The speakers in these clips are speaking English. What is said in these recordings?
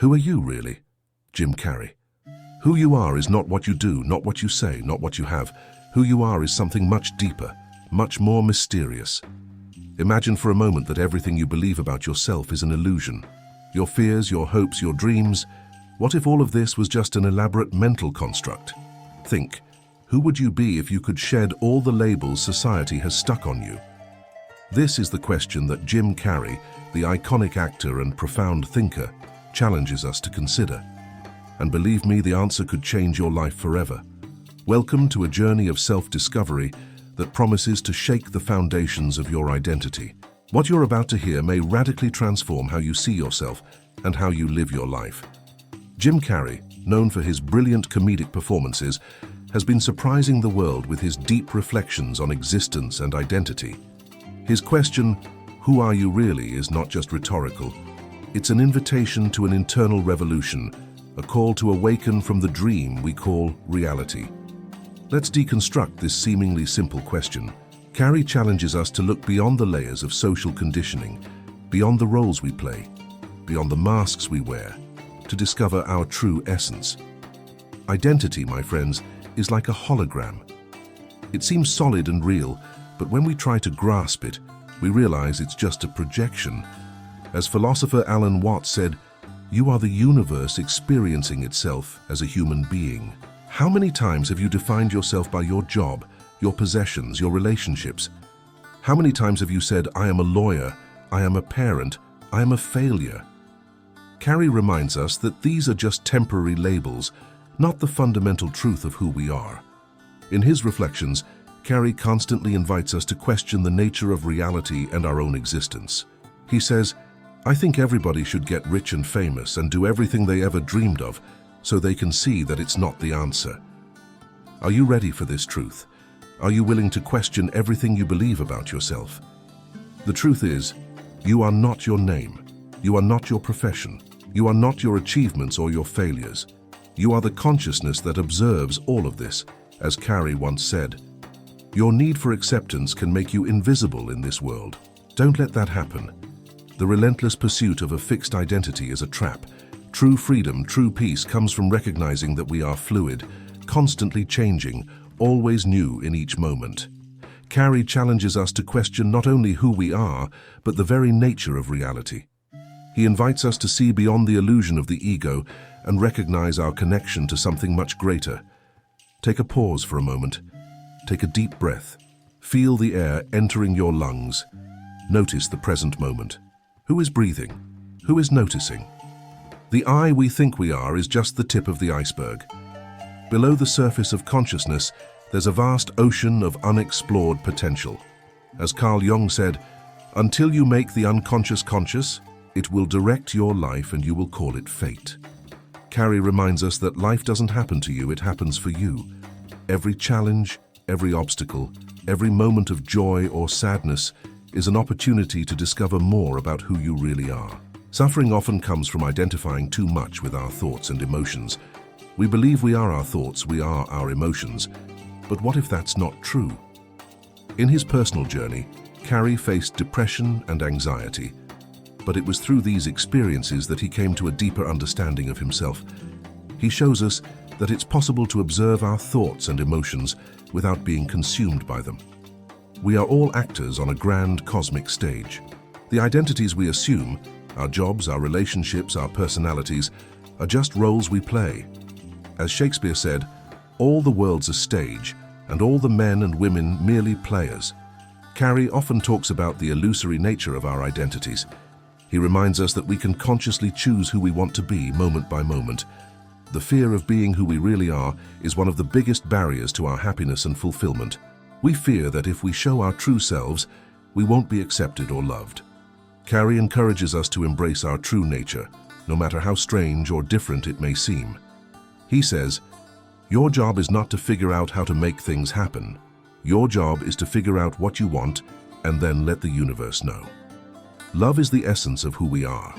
Who are you, really? Jim Carrey. Who you are is not what you do, not what you say, not what you have. Who you are is something much deeper, much more mysterious. Imagine for a moment that everything you believe about yourself is an illusion. Your fears, your hopes, your dreams. What if all of this was just an elaborate mental construct? Think, who would you be if you could shed all the labels society has stuck on you? This is the question that Jim Carrey, the iconic actor and profound thinker, challenges us to consider. And believe me, the answer could change your life forever. Welcome to a journey of self-discovery that promises to shake the foundations of your identity. What you're about to hear may radically transform how you see yourself and how you live your life. Jim Carrey, known for his brilliant comedic performances, has been surprising the world with his deep reflections on existence and identity. His question, "Who are you really?" is not just rhetorical. It's an invitation to an internal revolution, a call to awaken from the dream we call reality. Let's deconstruct this seemingly simple question. Carrey challenges us to look beyond the layers of social conditioning, beyond the roles we play, beyond the masks we wear, to discover our true essence. Identity, my friends, is like a hologram. It seems solid and real, but when we try to grasp it, we realize it's just a projection. As philosopher Alan Watts said, "You are the universe experiencing itself as a human being." How many times have you defined yourself by your job, your possessions, your relationships? How many times have you said, "I am a lawyer, I am a parent, I am a failure"? Carrey reminds us that these are just temporary labels, not the fundamental truth of who we are. In his reflections, Carrey constantly invites us to question the nature of reality and our own existence. He says, "I think everybody should get rich and famous and do everything they ever dreamed of so they can see that it's not the answer." Are you ready for this truth? Are you willing to question everything you believe about yourself? The truth is, you are not your name. You are not your profession. You are not your achievements or your failures. You are the consciousness that observes all of this, as Carrey once said. Your need for acceptance can make you invisible in this world. Don't let that happen. The relentless pursuit of a fixed identity is a trap. True freedom, true peace comes from recognizing that we are fluid, constantly changing, always new in each moment. Carrey challenges us to question not only who we are, but the very nature of reality. He invites us to see beyond the illusion of the ego and recognize our connection to something much greater. Take a pause for a moment. Take a deep breath. Feel the air entering your lungs. Notice the present moment. Who is breathing? Who is noticing? The I we think we are is just the tip of the iceberg. Below the surface of consciousness, there's a vast ocean of unexplored potential. As Carl Jung said, "Until you make the unconscious conscious, it will direct your life and you will call it fate." Carrey reminds us that life doesn't happen to you, it happens for you. Every challenge, every obstacle, every moment of joy or sadness is an opportunity to discover more about who you really are. Suffering often comes from identifying too much with our thoughts and emotions. We believe we are our thoughts, we are our emotions. But what if that's not true? In his personal journey, Carrey faced depression and anxiety. But it was through these experiences that he came to a deeper understanding of himself. He shows us that it's possible to observe our thoughts and emotions without being consumed by them. We are all actors on a grand cosmic stage. The identities we assume, our jobs, our relationships, our personalities, are just roles we play. As Shakespeare said, "All the world's a stage, and all the men and women merely players." Carrey often talks about the illusory nature of our identities. He reminds us that we can consciously choose who we want to be moment by moment. The fear of being who we really are is one of the biggest barriers to our happiness and fulfillment. We fear that if we show our true selves, we won't be accepted or loved. Carrey encourages us to embrace our true nature, no matter how strange or different it may seem. He says, "Your job is not to figure out how to make things happen. Your job is to figure out what you want and then let the universe know." Love is the essence of who we are.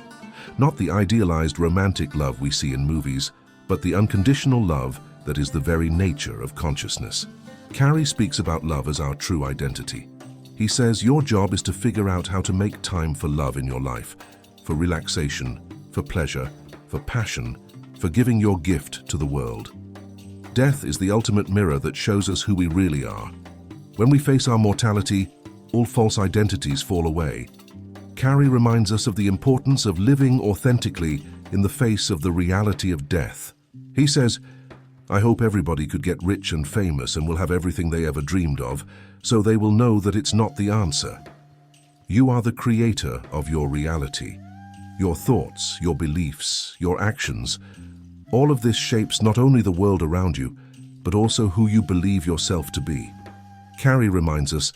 Not the idealized romantic love we see in movies, but the unconditional love that is the very nature of consciousness. Carrey speaks about love as our true identity. He says your job is to figure out how to make time for love in your life, for relaxation, for pleasure, for passion, for giving your gift to the world. Death is the ultimate mirror that shows us who we really are. When we face our mortality, all false identities fall away. Carrey reminds us of the importance of living authentically in the face of the reality of death. He says, "I hope everybody could get rich and famous and will have everything they ever dreamed of, so they will know that it's not the answer. You are the creator of your reality. Your thoughts, your beliefs, your actions, all of this shapes not only the world around you, but also who you believe yourself to be." Carrey reminds us,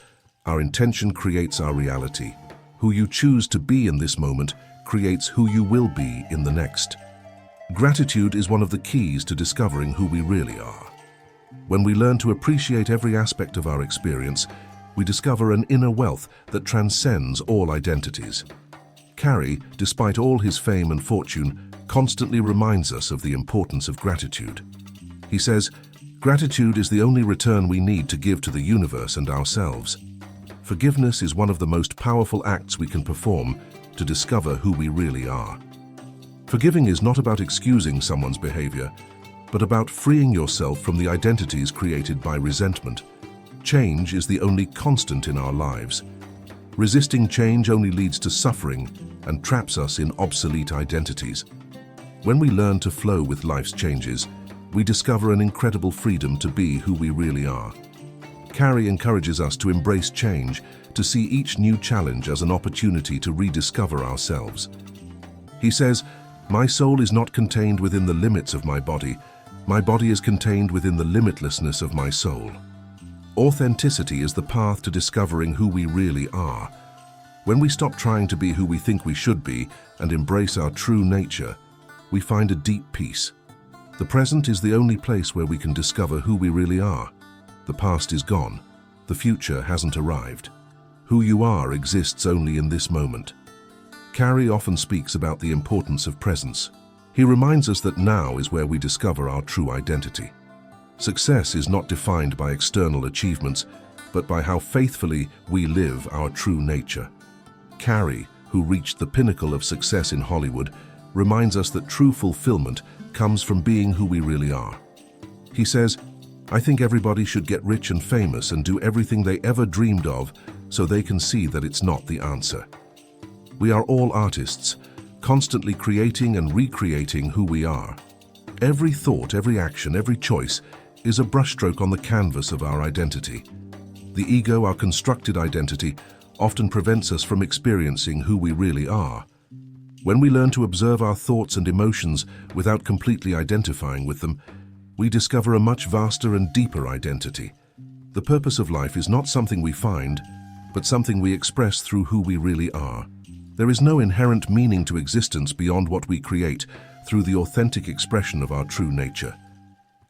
our intention creates our reality. Who you choose to be in this moment creates who you will be in the next. Gratitude is one of the keys to discovering who we really are. When we learn to appreciate every aspect of our experience, we discover an inner wealth that transcends all identities. Carrey, despite all his fame and fortune, constantly reminds us of the importance of gratitude. He says, "Gratitude is the only return we need to give to the universe and ourselves." Forgiveness is one of the most powerful acts we can perform to discover who we really are. Forgiving is not about excusing someone's behavior, but about freeing yourself from the identities created by resentment. Change is the only constant in our lives. Resisting change only leads to suffering and traps us in obsolete identities. When we learn to flow with life's changes, we discover an incredible freedom to be who we really are. Carrey encourages us to embrace change, to see each new challenge as an opportunity to rediscover ourselves. He says, "My soul is not contained within the limits of my body is contained within the limitlessness of my soul." Authenticity is the path to discovering who we really are. When we stop trying to be who we think we should be and embrace our true nature, we find a deep peace. The present is the only place where we can discover who we really are. The past is gone. The future hasn't arrived. Who you are exists only in this moment. Carrey often speaks about the importance of presence. He reminds us that now is where we discover our true identity. Success is not defined by external achievements, but by how faithfully we live our true nature. Carrey, who reached the pinnacle of success in Hollywood, reminds us that true fulfillment comes from being who we really are. He says, "I think everybody should get rich and famous and do everything they ever dreamed of so they can see that it's not the answer." We are all artists, constantly creating and recreating who we are. Every thought, every action, every choice is a brushstroke on the canvas of our identity. The ego, our constructed identity, often prevents us from experiencing who we really are. When we learn to observe our thoughts and emotions without completely identifying with them, we discover a much vaster and deeper identity. The purpose of life is not something we find, but something we express through who we really are. There is no inherent meaning to existence beyond what we create through the authentic expression of our true nature.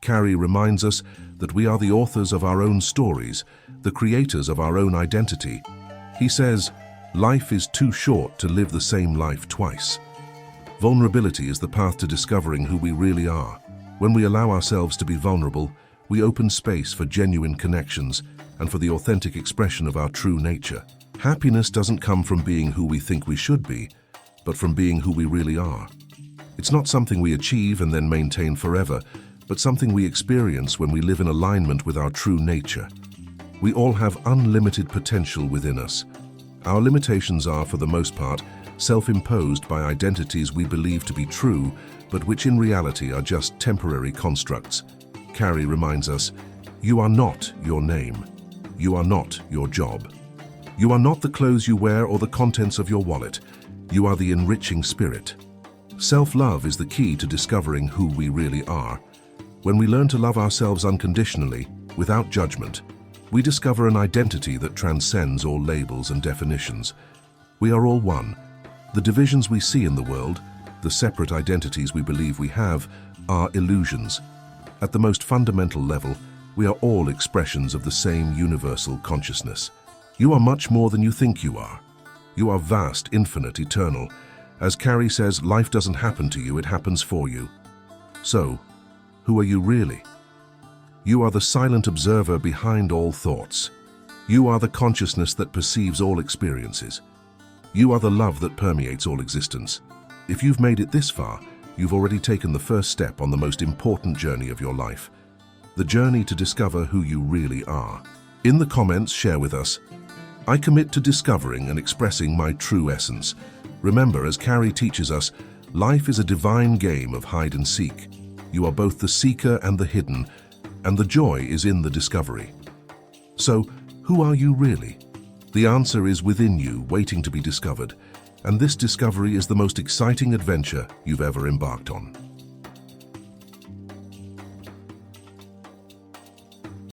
Carrey reminds us that we are the authors of our own stories, the creators of our own identity. He says, "Life is too short to live the same life twice." Vulnerability is the path to discovering who we really are. When we allow ourselves to be vulnerable, we open space for genuine connections and for the authentic expression of our true nature. Happiness doesn't come from being who we think we should be, but from being who we really are. It's not something we achieve and then maintain forever, but something we experience when we live in alignment with our true nature. We all have unlimited potential within us. Our limitations are, for the most part, self-imposed by identities we believe to be true, but which in reality are just temporary constructs. Carrey reminds us, "You are not your name. You are not your job. You are not the clothes you wear or the contents of your wallet. You are the enriching spirit." Self-love is the key to discovering who we really are. When we learn to love ourselves unconditionally, without judgment, we discover an identity that transcends all labels and definitions. We are all one. The divisions we see in the world, the separate identities we believe we have, are illusions. At the most fundamental level, we are all expressions of the same universal consciousness. You are much more than you think you are. You are vast, infinite, eternal. As Carrey says, life doesn't happen to you, it happens for you. So, who are you really? You are the silent observer behind all thoughts. You are the consciousness that perceives all experiences. You are the love that permeates all existence. If you've made it this far, you've already taken the first step on the most important journey of your life, the journey to discover who you really are. In the comments, share with us, "I commit to discovering and expressing my true essence." Remember, as Carrey teaches us, life is a divine game of hide and seek. You are both the seeker and the hidden, and the joy is in the discovery. So, who are you really? The answer is within you, waiting to be discovered, and this discovery is the most exciting adventure you've ever embarked on.